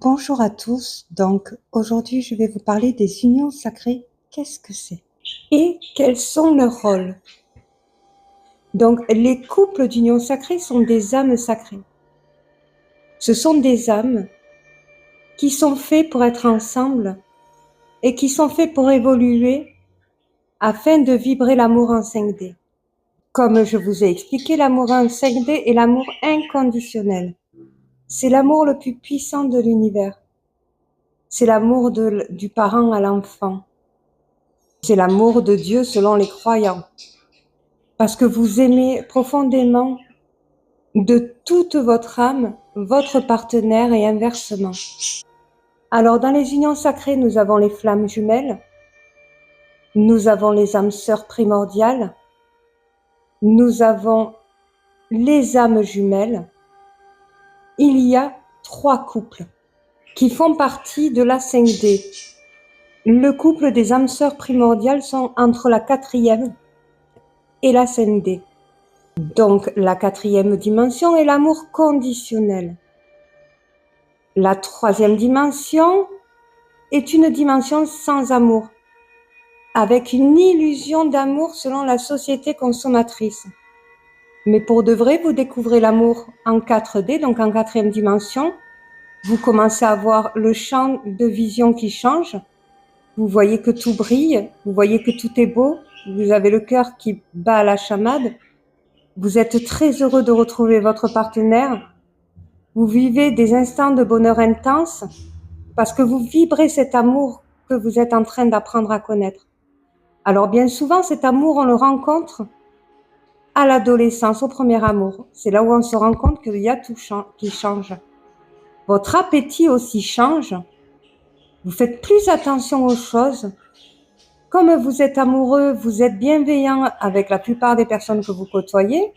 Bonjour à tous. Donc, aujourd'hui, je vais vous parler des unions sacrées. Qu'est-ce que c'est? Et quels sont leurs rôles? Donc, les couples d'unions sacrées sont des âmes sacrées. Ce sont des âmes qui sont faits pour être ensemble et qui sont faits pour évoluer afin de vibrer l'amour en 5D. Comme je vous ai expliqué, l'amour en 5D est l'amour inconditionnel. C'est l'amour le plus puissant de l'univers. C'est l'amour du parent à l'enfant. C'est l'amour de Dieu selon les croyants. Parce que vous aimez profondément de toute votre âme, votre partenaire et inversement. Alors, dans les unions sacrées, nous avons les flammes jumelles, nous avons les âmes sœurs primordiales, nous avons les âmes jumelles. Il y a 3 couples qui font partie de la 5D. Le couple des âmes sœurs primordiales sont entre la 4e et la 5D. Donc, la 4e dimension est l'amour conditionnel. La 3e dimension est une dimension sans amour, avec une illusion d'amour selon la société consommatrice. Mais pour de vrai, vous découvrez l'amour en 4D, donc en 4e dimension. Vous commencez à voir le champ de vision qui change. Vous voyez que tout brille, vous voyez que tout est beau, vous avez le cœur qui bat à la chamade. Vous êtes très heureux de retrouver votre partenaire. Vous vivez des instants de bonheur intense parce que vous vibrez cet amour que vous êtes en train d'apprendre à connaître. Alors bien souvent, cet amour, on le rencontre à l'adolescence, au premier amour. C'est là où on se rend compte qu'il y a tout qui change. Votre appétit aussi change. Vous faites plus attention aux choses. Comme vous êtes amoureux, vous êtes bienveillant avec la plupart des personnes que vous côtoyez.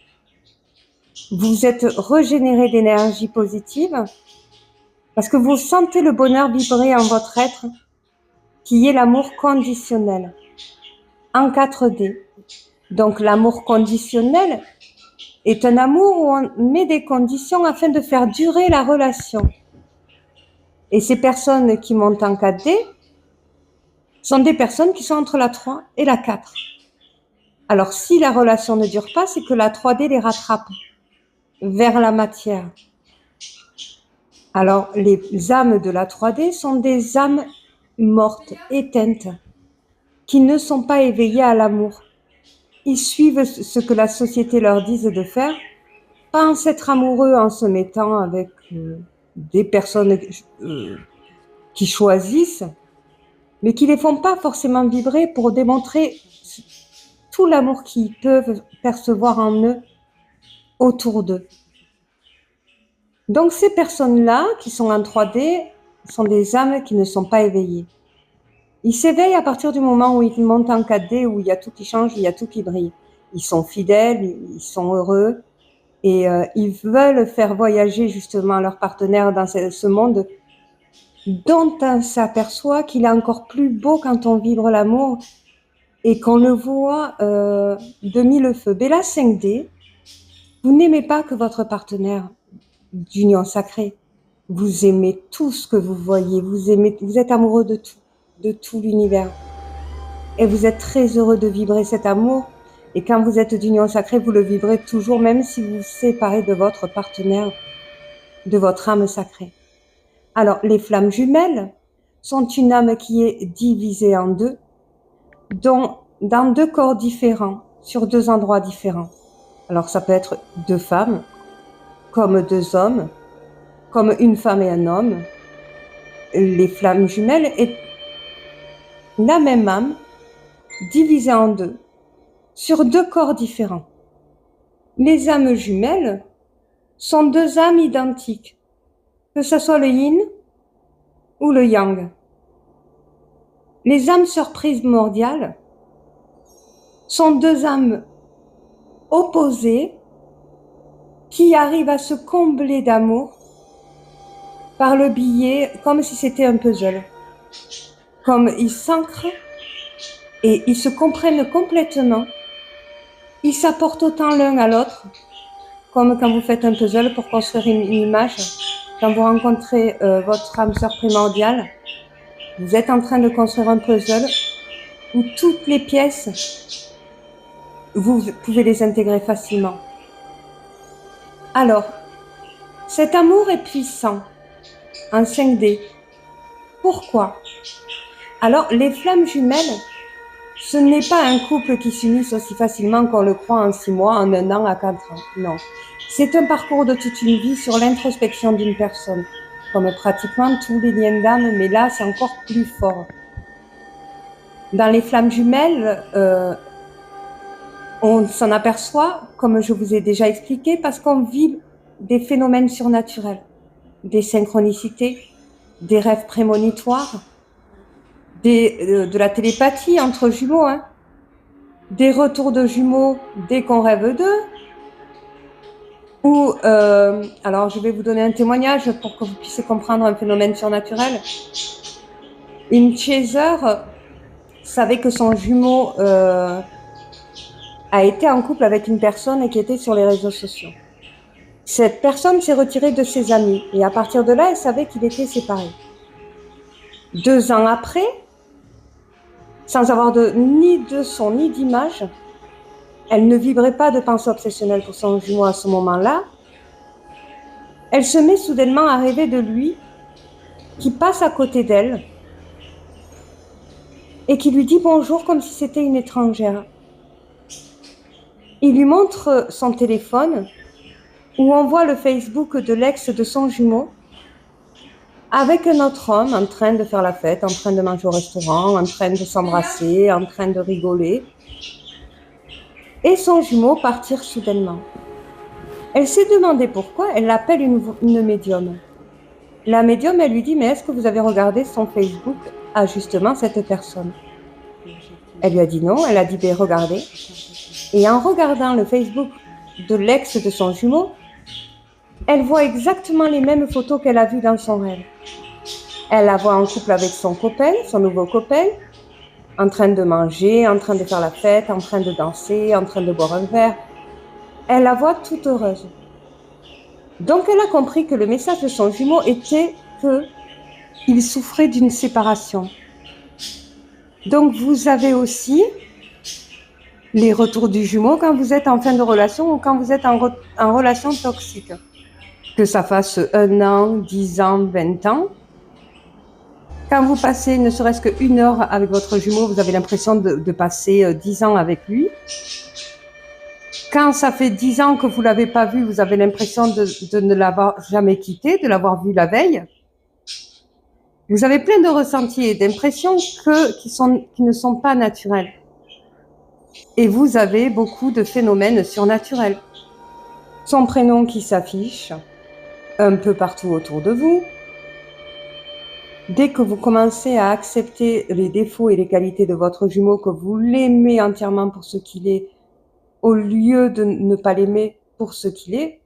Vous êtes régénéré d'énergie positive parce que vous sentez le bonheur vibrer en votre être, qui est l'amour conditionnel, en 4D. Donc l'amour conditionnel est un amour où on met des conditions afin de faire durer la relation. Et ces personnes qui montent en 4D sont des personnes qui sont entre la 3 et la 4. Alors si la relation ne dure pas, c'est que la 3D les rattrape vers la matière. Alors les âmes de la 3D sont des âmes mortes, éteintes, qui ne sont pas éveillées à l'amour. Ils suivent ce que la société leur dise de faire, pensent être amoureux en se mettant avec des personnes qui choisissent, mais qui ne les font pas forcément vibrer pour démontrer tout l'amour qu'ils peuvent percevoir en eux, autour d'eux. Donc ces personnes-là, qui sont en 3D, sont des âmes qui ne sont pas éveillées. Ils s'éveillent à partir du moment où ils montent en 4D, où il y a tout qui change, il y a tout qui brille. Ils sont fidèles, ils sont heureux, et ils veulent faire voyager justement leur partenaire dans ce monde dont on s'aperçoit qu'il est encore plus beau quand on vibre l'amour et qu'on le voit de mille feux. Mais la 5D, vous n'aimez pas que votre partenaire d'union sacrée. Vous aimez tout ce que vous voyez, vous êtes amoureux de tout l'univers. Et vous êtes très heureux de vibrer cet amour. Et quand vous êtes d'union sacrée, vous le vibrez toujours, même si vous vous séparez de votre partenaire, de votre âme sacrée. Alors, les flammes jumelles sont une âme qui est divisée en deux, dans 2 corps différents, sur 2 endroits différents. Alors, ça peut être 2 femmes, comme 2 hommes, comme une femme et un homme. Les flammes jumelles est la même âme, divisée en 2, sur 2 corps différents. Les âmes jumelles sont 2 âmes identiques, que ce soit le yin ou le yang. Les âmes sœurs primordiales sont 2 âmes opposées qui arrivent à se combler d'amour par le biais, comme si c'était un puzzle. Comme ils s'ancrent et ils se comprennent complètement. Ils s'apportent autant l'un à l'autre, comme quand vous faites un puzzle pour construire une image. quand vous rencontrez votre âme sœur primordiale, vous êtes en train de construire un puzzle où toutes les pièces, vous pouvez les intégrer facilement. Alors, cet amour est puissant en 5D. Pourquoi? Alors, les flammes jumelles, ce n'est pas un couple qui s'unisse aussi facilement qu'on le croit en 6 mois, en 1 an, à 4 ans. Non. C'est un parcours de toute une vie sur l'introspection d'une personne, comme pratiquement tous les liens d'âme, mais là, c'est encore plus fort. Dans les flammes jumelles, on s'en aperçoit, comme je vous ai déjà expliqué, parce qu'on vit des phénomènes surnaturels, des synchronicités, des rêves prémonitoires, de la télépathie entre jumeaux, hein, des retours de jumeaux dès qu'on rêve d'eux, ou, alors je vais vous donner un témoignage pour que vous puissiez comprendre un phénomène surnaturel. Une chaser savait que son jumeau a été en couple avec une personne qui était sur les réseaux sociaux. Cette personne s'est retirée de ses amis et à partir de là, elle savait qu'il était séparé. 2 ans après, sans avoir ni de son ni d'image, elle ne vibrait pas de pensée obsessionnelle pour son jumeau à ce moment-là. Elle se met soudainement à rêver de lui, qui passe à côté d'elle et qui lui dit bonjour comme si c'était une étrangère. Il lui montre son téléphone où on voit le Facebook de l'ex de son jumeau avec un autre homme en train de faire la fête, en train de manger au restaurant, en train de s'embrasser, en train de rigoler. Et son jumeau partir soudainement. Elle s'est demandé pourquoi, elle appelle une médium. La médium, elle lui dit, mais est-ce que vous avez regardé son Facebook à justement cette personne? Elle lui a dit non, elle a dit, ben regardez. Et en regardant le Facebook de l'ex de son jumeau, elle voit exactement les mêmes photos qu'elle a vues dans son rêve. Elle la voit en couple avec son copain, son nouveau copain, en train de manger, en train de faire la fête, en train de danser, en train de boire un verre. Elle la voit toute heureuse. Donc elle a compris que le message de son jumeau était qu'il souffrait d'une séparation. Donc vous avez aussi les retours du jumeau quand vous êtes en fin de relation ou quand vous êtes en relation toxique. Que ça fasse 1 an, 10 ans, 20 ans. Quand vous passez ne serait-ce qu'1 heure avec votre jumeau, vous avez l'impression de passer 10 ans avec lui. Quand ça fait 10 ans que vous ne l'avez pas vu, vous avez l'impression de ne l'avoir jamais quitté, de l'avoir vu la veille. Vous avez plein de ressentis et d'impressions qui ne sont pas naturels. Et vous avez beaucoup de phénomènes surnaturels. Son prénom qui s'affiche un peu partout autour de vous. Dès que vous commencez à accepter les défauts et les qualités de votre jumeau, que vous l'aimez entièrement pour ce qu'il est, au lieu de ne pas l'aimer pour ce qu'il est,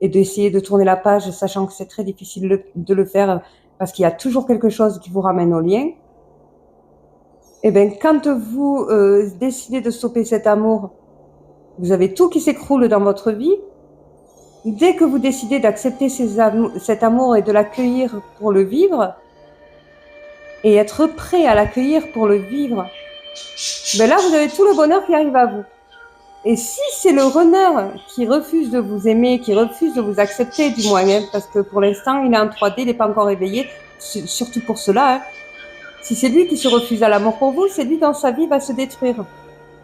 et d'essayer de tourner la page, sachant que c'est très difficile de le faire parce qu'il y a toujours quelque chose qui vous ramène au lien, et bien quand vous décidez de stopper cet amour, vous avez tout qui s'écroule dans votre vie. Dès que vous décidez d'accepter cet amour et de l'accueillir pour le vivre, et être prêt à l'accueillir pour le vivre, ben là vous avez tout le bonheur qui arrive à vous. Et si c'est le runner qui refuse de vous aimer, qui refuse de vous accepter du moins, hein, parce que pour l'instant il est en 3D, il n'est pas encore éveillé, surtout pour cela, hein. Si c'est lui qui se refuse à l'amour pour vous, c'est lui dans sa vie va se détruire.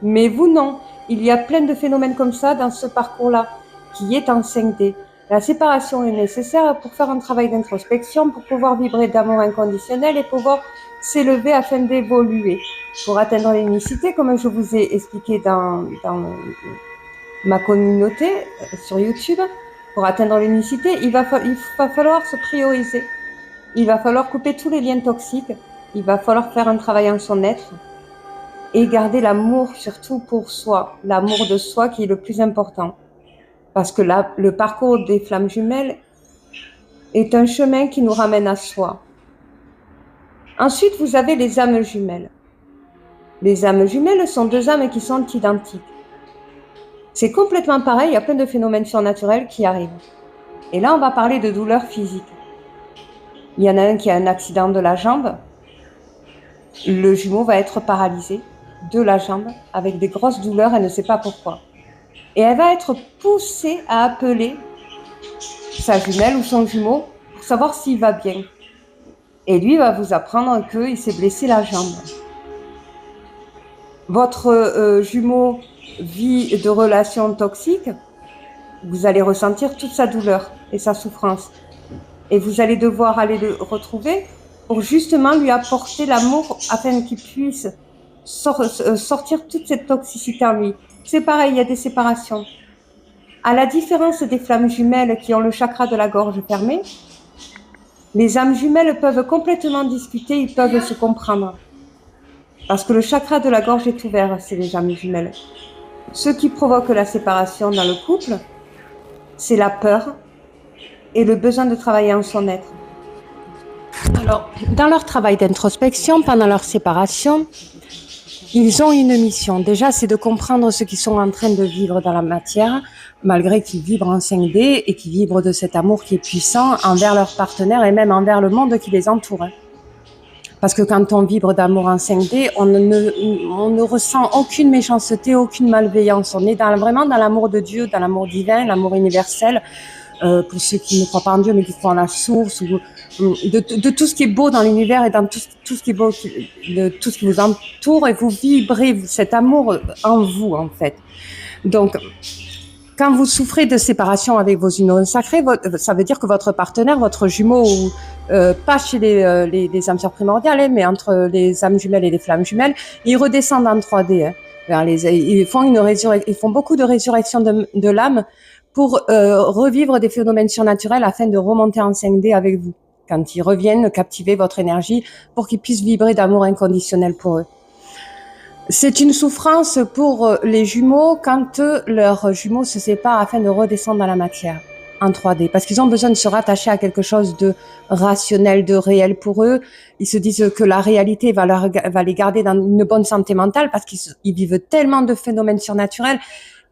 Mais vous non, il y a plein de phénomènes comme ça dans ce parcours-là, qui est en 5D. La séparation est nécessaire pour faire un travail d'introspection, pour pouvoir vibrer d'amour inconditionnel et pouvoir s'élever afin d'évoluer. Pour atteindre l'unicité, comme je vous ai expliqué dans ma communauté sur YouTube, pour atteindre l'unicité, il va falloir se prioriser. Il va falloir couper tous les liens toxiques. Il va falloir faire un travail en son être et garder l'amour surtout pour soi, l'amour de soi qui est le plus important. Parce que là, le parcours des flammes jumelles est un chemin qui nous ramène à soi. Ensuite, vous avez les âmes jumelles. Les âmes jumelles sont 2 âmes qui sont identiques. C'est complètement pareil, il y a plein de phénomènes surnaturels qui arrivent. Et là, on va parler de douleurs physiques. il y en a un qui a un accident de la jambe, le jumeau va être paralysé de la jambe avec des grosses douleurs, elle ne sait pas pourquoi. Et elle va être poussée à appeler sa jumelle ou son jumeau pour savoir s'il va bien. Et lui va vous apprendre qu'il s'est blessé la jambe. Votre jumeau vit de relations toxiques, vous allez ressentir toute sa douleur et sa souffrance. Et vous allez devoir aller le retrouver pour justement lui apporter l'amour afin qu'il puisse sortir toute cette toxicité en lui. C'est pareil, il y a des séparations. À la différence des flammes jumelles qui ont le chakra de la gorge fermé, les âmes jumelles peuvent complètement discuter, ils peuvent se comprendre. Parce que le chakra de la gorge est ouvert, c'est les âmes jumelles. Ce qui provoque la séparation dans le couple, c'est la peur et le besoin de travailler en son être. Alors, dans leur travail d'introspection, pendant leur séparation, ils ont une mission. Déjà, c'est de comprendre ce qu'ils sont en train de vivre dans la matière, malgré qu'ils vibrent en 5D et qu'ils vibrent de cet amour qui est puissant envers leur partenaire et même envers le monde qui les entoure. Parce que quand on vibre d'amour en 5D, on ne ressent aucune méchanceté, aucune malveillance. On est vraiment dans l'amour de Dieu, dans l'amour divin, l'amour universel. Pour ceux qui ne croient pas en Dieu, mais qui croient en la source, ou de tout ce qui est beau dans l'univers et dans tout ce qui est beau, de tout ce qui vous entoure, et vous vibrez cet amour en vous, en fait. Donc, quand vous souffrez de séparation avec vos unions sacrées, ça veut dire que votre partenaire, votre jumeau, pas chez les âmes sœurs primordiales, mais entre les âmes jumelles et les flammes jumelles, ils redescendent en 3D. Ils font beaucoup de résurrection de l'âme pour revivre des phénomènes surnaturels afin de remonter en 5D avec vous. Quand ils reviennent captiver votre énergie pour qu'ils puissent vibrer d'amour inconditionnel pour eux. C'est une souffrance pour les jumeaux quand leurs jumeaux se séparent afin de redescendre dans la matière en 3D, parce qu'ils ont besoin de se rattacher à quelque chose de rationnel, de réel pour eux. Ils se disent que la réalité va les garder dans une bonne santé mentale parce qu'ils vivent tellement de phénomènes surnaturels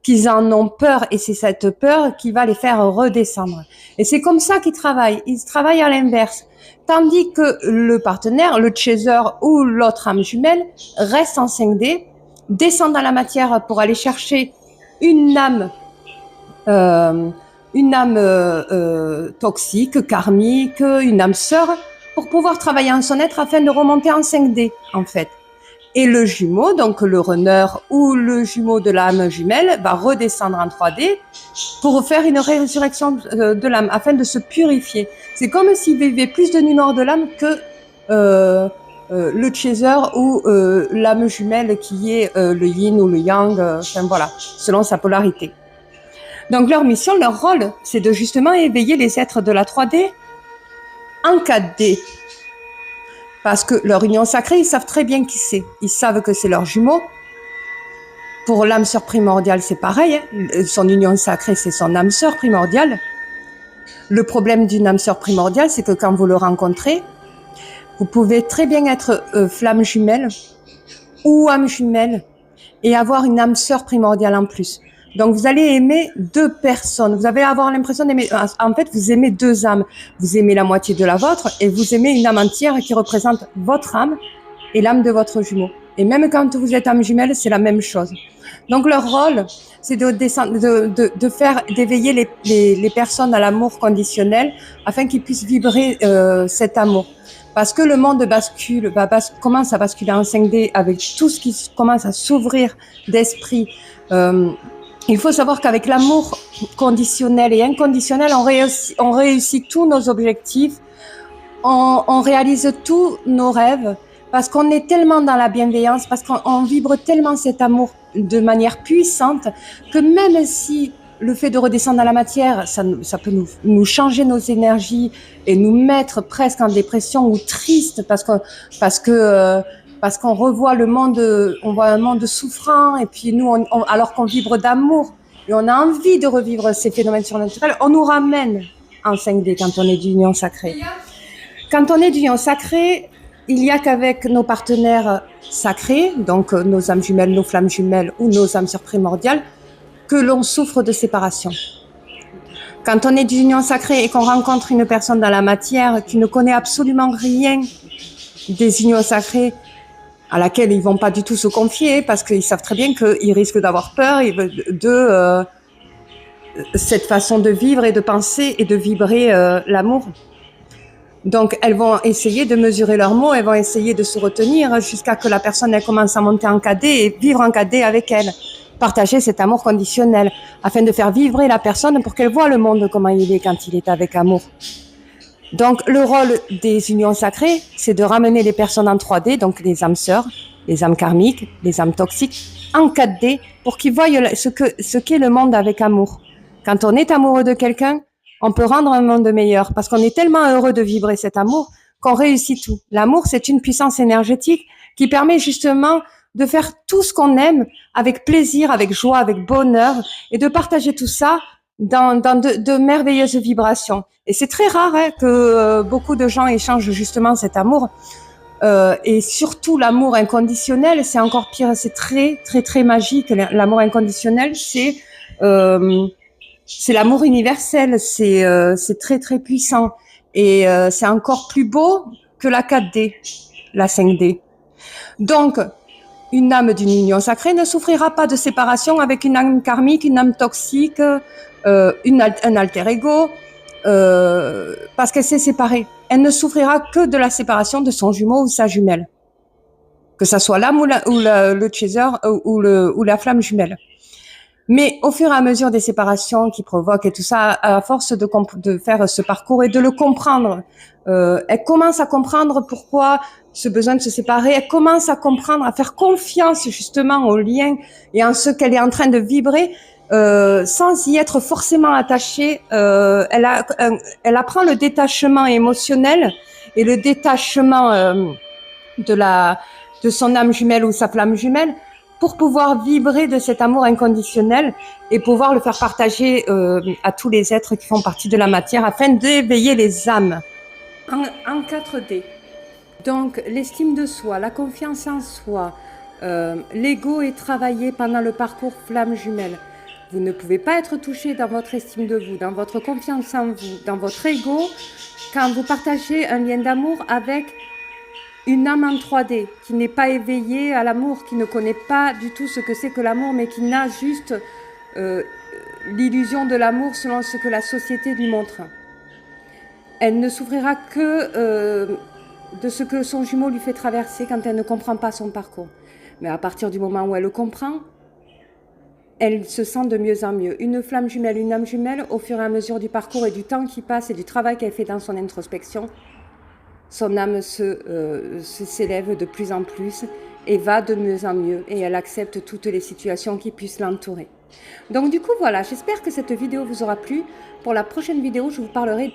qu'ils en ont peur, et c'est cette peur qui va les faire redescendre. Et c'est comme ça qu'ils travaillent. Ils travaillent à l'inverse. Tandis que le partenaire, le chaser ou l'autre âme jumelle reste en 5D, descend dans la matière pour aller chercher une âme toxique, karmique, une âme sœur, pour pouvoir travailler en son être afin de remonter en 5D, en fait. Et le jumeau, donc le runner ou le jumeau de l'âme jumelle, va redescendre en 3D pour faire une résurrection de l'âme, afin de se purifier. C'est comme s'il vivait plus de numéros de l'âme que le chaser ou l'âme jumelle qui est le yin ou le yang, enfin voilà, selon sa polarité. Donc leur mission, leur rôle, c'est de justement éveiller les êtres de la 3D en 4D. Parce que leur union sacrée, ils savent très bien qui c'est. Ils savent que c'est leur jumeau. Pour l'âme sœur primordiale, c'est pareil. Hein. Son union sacrée, c'est son âme sœur primordiale. Le problème d'une âme sœur primordiale, c'est que quand vous le rencontrez, vous pouvez très bien être flamme jumelle ou âme jumelle et avoir une âme sœur primordiale en plus. Donc vous allez aimer deux personnes. Vous allez avoir l'impression d'aimer. En fait, vous aimez deux âmes. Vous aimez la moitié de la vôtre et vous aimez une âme entière qui représente votre âme et l'âme de votre jumeau. Et même quand vous êtes âme jumelle, c'est la même chose. Donc leur rôle, c'est d'éveiller les personnes à l'amour conditionnel afin qu'ils puissent vibrer cet amour. Parce que le monde commence à basculer en 5D avec tout ce qui commence à s'ouvrir d'esprit. Il faut savoir qu'avec l'amour conditionnel et inconditionnel, on réussit tous nos objectifs, on réalise tous nos rêves, parce qu'on est tellement dans la bienveillance, parce qu'on vibre tellement cet amour de manière puissante, que même si le fait de redescendre dans la matière, ça peut nous changer nos énergies et nous mettre presque en dépression ou triste, parce qu'on revoit le monde, on voit un monde souffrant, et puis nous, alors qu'on vibre d'amour, et on a envie de revivre ces phénomènes surnaturels, on nous ramène en 5D quand on est d'union sacrée. Quand on est d'union sacrée, il n'y a qu'avec nos partenaires sacrés, donc nos âmes jumelles, nos flammes jumelles ou nos âmes sœurs primordiales, que l'on souffre de séparation. Quand on est d'union sacrée et qu'on rencontre une personne dans la matière qui ne connaît absolument rien des unions sacrées, à laquelle ils vont pas du tout se confier parce qu'ils savent très bien qu'ils risquent d'avoir peur de cette façon de vivre et de penser et de vibrer l'amour. Donc, elles vont essayer de mesurer leurs mots, elles vont essayer de se retenir jusqu'à que la personne elle commence à monter en cadet et vivre en cadet avec elle. Partager cet amour conditionnel afin de faire vibrer la personne pour qu'elle voit le monde comment il est quand il est avec amour. Donc, le rôle des unions sacrées, c'est de ramener les personnes en 3D, donc les âmes sœurs, les âmes karmiques, les âmes toxiques, en 4D pour qu'ils voient ce qu'est le monde avec amour. Quand on est amoureux de quelqu'un, on peut rendre un monde meilleur parce qu'on est tellement heureux de vibrer cet amour qu'on réussit tout. L'amour, c'est une puissance énergétique qui permet justement de faire tout ce qu'on aime avec plaisir, avec joie, avec bonheur et de partager tout ça dans de merveilleuses vibrations. Et c'est très rare que beaucoup de gens échangent justement cet amour. Et surtout l'amour inconditionnel, c'est encore pire, c'est très très très magique. L'amour inconditionnel, c'est l'amour universel, c'est très très puissant et c'est encore plus beau que la 4D, la 5D. Donc, une âme d'une union sacrée ne souffrira pas de séparation avec une âme karmique, une âme toxique, un alter ego, parce qu'elle s'est séparée. Elle ne souffrira que de la séparation de son jumeau ou sa jumelle, que ça soit l'âme ou le chaser ou la flamme jumelle. Mais au fur et à mesure des séparations qui provoquent et tout ça, à force de faire ce parcours et de le comprendre, elle commence à comprendre pourquoi ce besoin de se séparer, elle commence à comprendre, à faire confiance justement au lien et en ce qu'elle est en train de vibrer, sans y être forcément attachée. Elle apprend le détachement émotionnel et le détachement de son âme jumelle ou sa flamme jumelle, pour pouvoir vibrer de cet amour inconditionnel et pouvoir le faire partager à tous les êtres qui font partie de la matière afin d'éveiller les âmes en 4D. Donc l'estime de soi, la confiance en soi, l'ego est travaillé pendant le parcours flamme jumelle. Vous ne pouvez pas être touché dans votre estime de vous, dans votre confiance en vous, dans votre ego, quand vous partagez un lien d'amour avec une âme en 3D, qui n'est pas éveillée à l'amour, qui ne connaît pas du tout ce que c'est que l'amour, mais qui n'a juste l'illusion de l'amour selon ce que la société lui montre. Elle ne souffrira que de ce que son jumeau lui fait traverser quand elle ne comprend pas son parcours. Mais à partir du moment où elle le comprend, elle se sent de mieux en mieux. Une flamme jumelle, une âme jumelle, au fur et à mesure du parcours et du temps qui passe et du travail qu'elle fait dans son introspection, son âme s'élève de plus en plus et va de mieux en mieux et elle accepte toutes les situations qui puissent l'entourer. Donc du coup voilà, j'espère que cette vidéo vous aura plu. Pour la prochaine vidéo, je vous parlerai